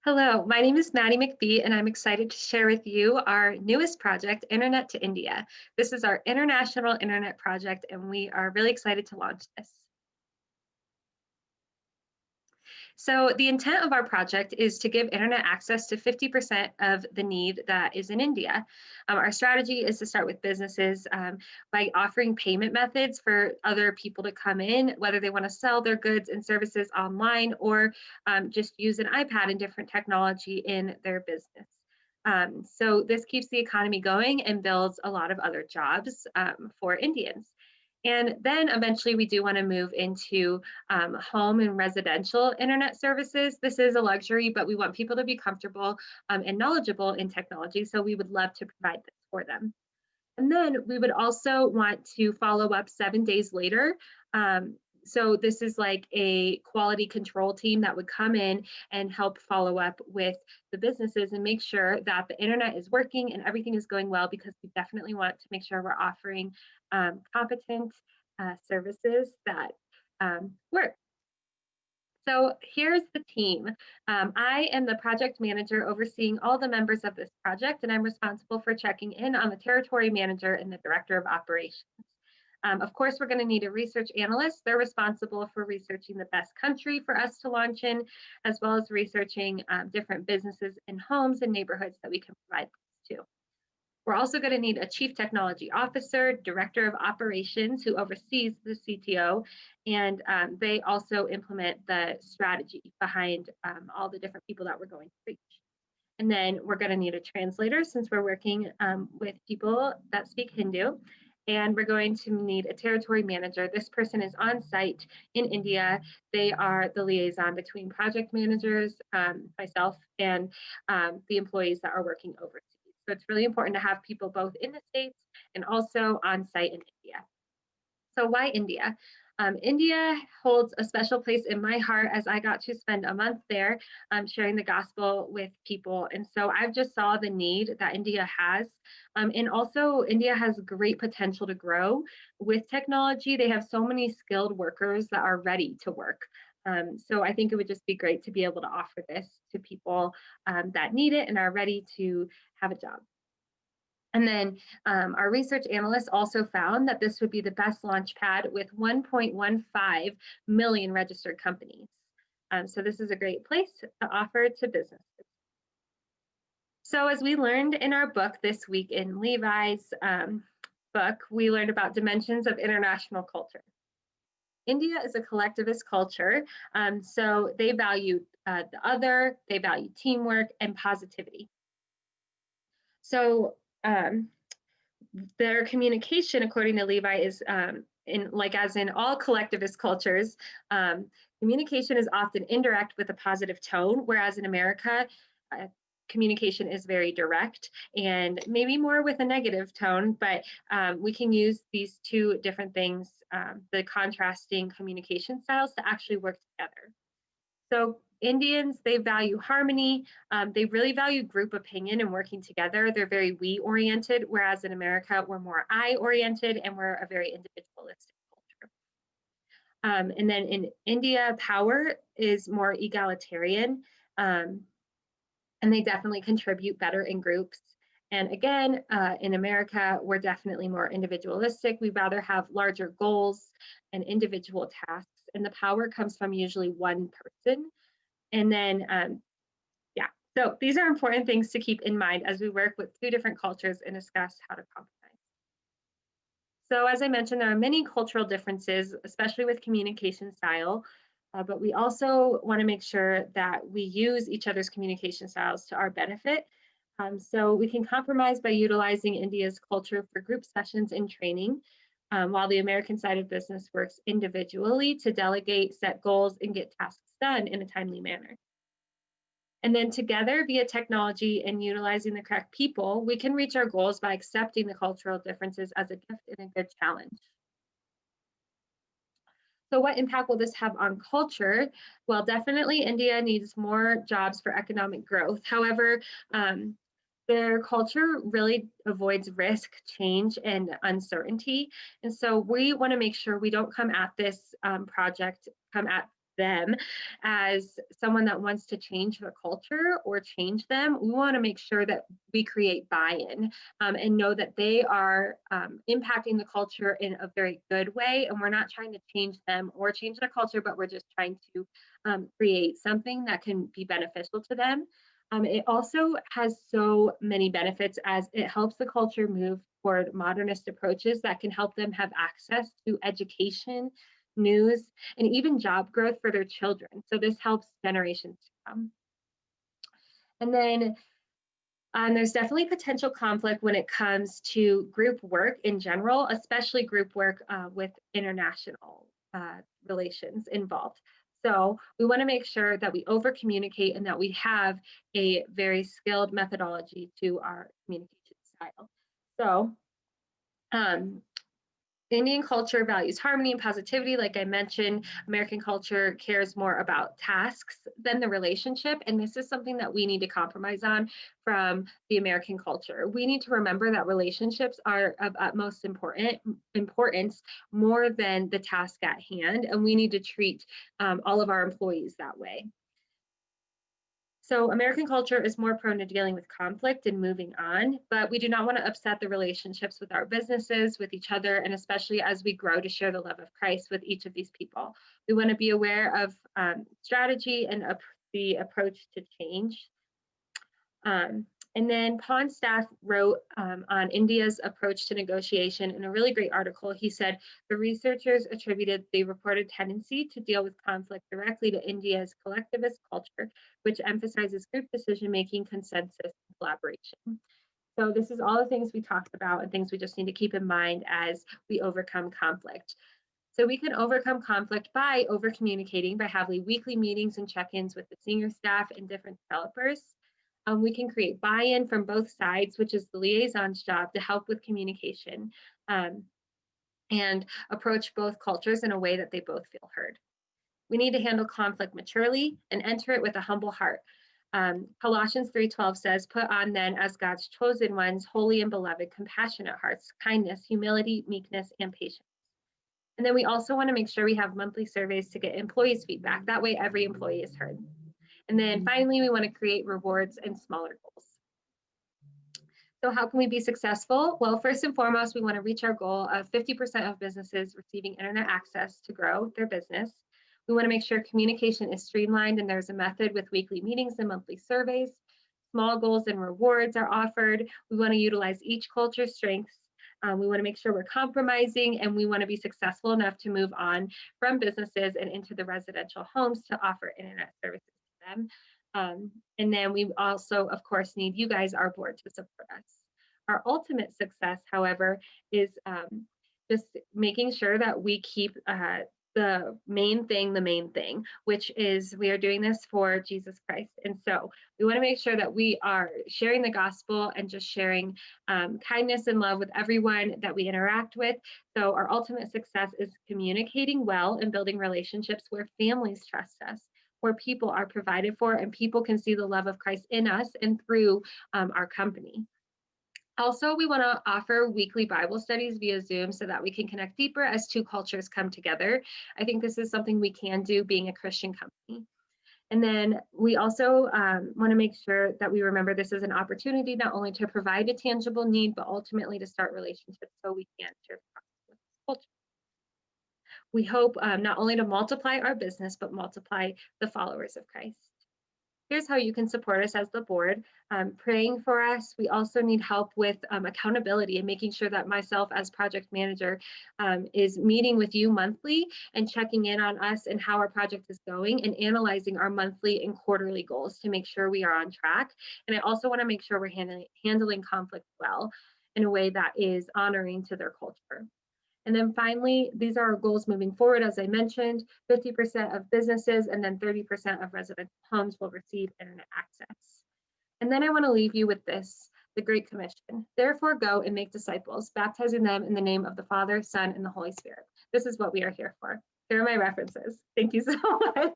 Hello, my name is Maddie McBee, and I'm excited to share with you our newest project, Internet to India. This is our international internet project, and we are really excited to launch this. So the intent of our project is to give internet access to 50% of the need that is in India. Our strategy is to start with businesses by offering payment methods for other people to come in, whether they want to sell their goods and services online or just use an iPad and different technology in their business. So this keeps the economy going and builds a lot of other jobs for Indians. And then eventually we do want to move into home and residential internet services. This is a luxury, but we want people to be comfortable and knowledgeable in technology. So we would love to provide this for them. And then we would also want to follow up 7 days later. So this is like a quality control team that would come in and help follow up with the businesses and make sure that the internet is working and everything is going well, because we definitely want to make sure we're offering competent services that work. So here's the team. I am the project manager overseeing all the members of this project, and I'm responsible for checking in on the territory manager and the director of operations. Of course, we're going to need a research analyst. They're responsible for researching the best country for us to launch in, as well as researching different businesses and homes and neighborhoods that we can provide this to. We're also going to need a chief technology officer, director of operations who oversees the CTO, and they also implement the strategy behind all the different people that we're going to reach. And then we're going to need a translator since we're working with people that speak Hindu. And we're going to need a territory manager. This person is on site in India. They are the liaison between project managers, myself, and the employees that are working overseas. So it's really important to have people both in the States and also on site in India. So why India? India holds a special place in my heart as I got to spend a month there sharing the gospel with people. And so I just saw the need that India has. And also India has great potential to grow with technology. They have so many skilled workers that are ready to work. So I think it would just be great to be able to offer this to people that need it and are ready to have a job. And then our research analysts also found that this would be the best launch pad with 1.15 million registered companies. So this is a great place to offer to businesses. So as we learned in our book this week in Levi's book, we learned about dimensions of international culture. India is a collectivist culture, so they value the other, they value teamwork and positivity. So their communication, according to Levi, is as in all collectivist cultures, communication is often indirect with a positive tone, whereas in America, communication is very direct and maybe more with a negative tone, but we can use these two different things, the contrasting communication styles, to actually work together. So Indians, they value harmony. They really value group opinion and working together. They're very we oriented, whereas in America, we're more I oriented and we're a very individualistic culture. And then in India, power is more egalitarian, and they definitely contribute better in groups. And again, in America, we're definitely more individualistic. We'd rather have larger goals and individual tasks, and the power comes from usually one person. And then, yeah, so these are important things to keep in mind as we work with two different cultures and discuss how to compromise. So as I mentioned, there are many cultural differences, especially with communication style, but we also want to make sure that we use each other's communication styles to our benefit. So we can compromise by utilizing India's culture for group sessions and training, while the American side of business works individually to delegate, set goals, and get tasks done in a timely manner. And then together, via technology and utilizing the correct people, we can reach our goals by accepting the cultural differences as a gift and a good challenge. So what impact will this have on culture? Well, definitely India needs more jobs for economic growth. However, their culture really avoids risk, change, and uncertainty. And so we want to make sure we don't come at this them as someone that wants to change the culture or change them. We want to make sure that we create buy-in and know that they are impacting the culture in a very good way. And we're not trying to change them or change their culture, but we're just trying to create something that can be beneficial to them. It also has so many benefits as it helps the culture move toward modernist approaches that can help them have access to education, news, and even job growth for their children. So this helps generations to come. And then there's definitely potential conflict when it comes to group work in general, especially group work with international relations involved. So we want to make sure that we over communicate and that we have a very skilled methodology to our communication style. So Indian culture values harmony and positivity. Like I mentioned, American culture cares more about tasks than the relationship. And this is something that we need to compromise on from the American culture. We need to remember that relationships are of utmost importance more than the task at hand. And we need to treat all of our employees that way. So American culture is more prone to dealing with conflict and moving on, but we do not want to upset the relationships with our businesses, with each other, and especially as we grow to share the love of Christ with each of these people. We want to be aware of strategy and the approach to change. And then Pond Staff wrote on India's approach to negotiation in a really great article. He said, the researchers attributed the reported tendency to deal with conflict directly to India's collectivist culture, which emphasizes group decision-making, consensus, and collaboration. So this is all the things we talked about and things we just need to keep in mind as we overcome conflict. So we can overcome conflict by over-communicating, by having weekly meetings and check-ins with the senior staff and different developers. We can create buy-in from both sides, which is the liaison's job to help with communication and approach both cultures in a way that they both feel heard. We need to handle conflict maturely and enter it with a humble heart. Colossians 3:12 says, put on then as God's chosen ones, holy and beloved, compassionate hearts, kindness, humility, meekness, and patience. And then we also want to make sure we have monthly surveys to get employees' feedback. That way every employee is heard. And then finally, we want to create rewards and smaller goals. So how can we be successful? Well, first and foremost, we want to reach our goal of 50% of businesses receiving internet access to grow their business. We want to make sure communication is streamlined and there's a method with weekly meetings and monthly surveys. Small goals and rewards are offered. We want to utilize each culture's strengths. We want to make sure we're compromising, and we want to be successful enough to move on from businesses and into the residential homes to offer internet services to them. And then we also, of course, need you guys, our board, to support us. Our ultimate success, however, is just making sure that we keep the main thing, which is we are doing this for Jesus Christ. And so we want to make sure that we are sharing the gospel and just sharing kindness and love with everyone that we interact with. So our ultimate success is communicating well and building relationships where families trust us, where people are provided for, and people can see the love of Christ in us and through our company. Also, we want to offer weekly Bible studies via Zoom so that we can connect deeper as two cultures come together. I think this is something we can do being a Christian company. And then we also want to make sure that we remember this is an opportunity not only to provide a tangible need, but ultimately to start relationships so we can share the gospel with this culture. We hope not only to multiply our business, but multiply the followers of Christ. Here's how you can support us as the board, praying for us. We also need help with accountability and making sure that myself as project manager is meeting with you monthly and checking in on us and how our project is going and analyzing our monthly and quarterly goals to make sure we are on track. And I also want to make sure we're handling conflict well in a way that is honoring to their culture. And then finally, these are our goals moving forward. As I mentioned, 50% of businesses and then 30% of residential homes will receive internet access. And then I want to leave you with this, the Great Commission. Therefore, go and make disciples, baptizing them in the name of the Father, Son, and the Holy Spirit. This is what we are here for. Here are my references. Thank you so much.